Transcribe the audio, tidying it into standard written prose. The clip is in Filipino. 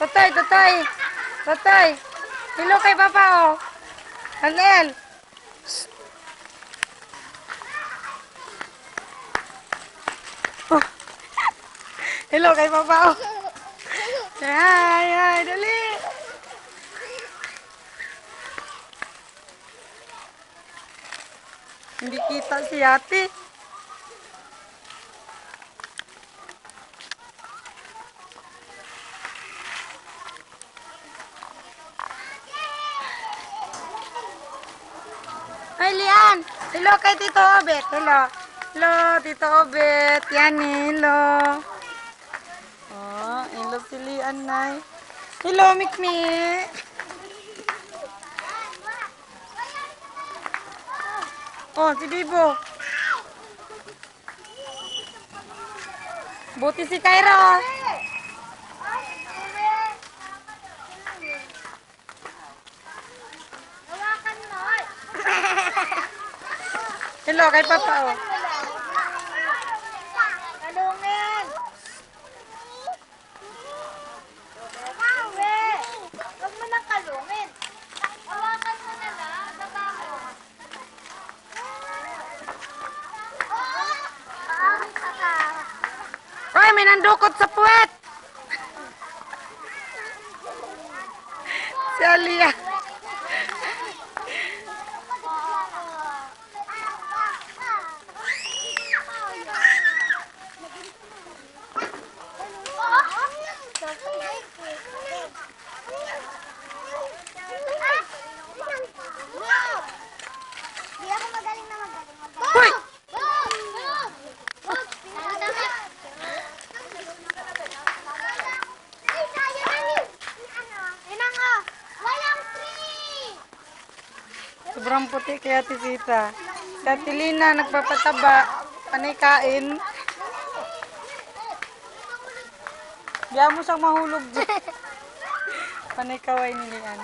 Totoy, totoy. Totoy. Hello kay Papa, oh. Anel. Oh. Hello kay Papa, oh. Hi, hi, dali. Hindi kita si ate. Ay, Lian. Hello kay Tito Obet. Hello. Hello, Tito Obet. Yan, hello. Oh, hello si Lian, Nay. Hello, Mikmi. Oh, si Bibo. Buti si Cairo. Hello kay Papa, oh. Kalungin! Huwag mo nang kalungin. Hawakan mo na lang. Babaho. Ay, may nandukot sa puwet. Si Alia. Hoy! Sobrang puti kaya Tita. Si Ate Lina nagpapataba. Panay kain. Diyan mo siyang mahulog dyan. Panay kaway ni Lian.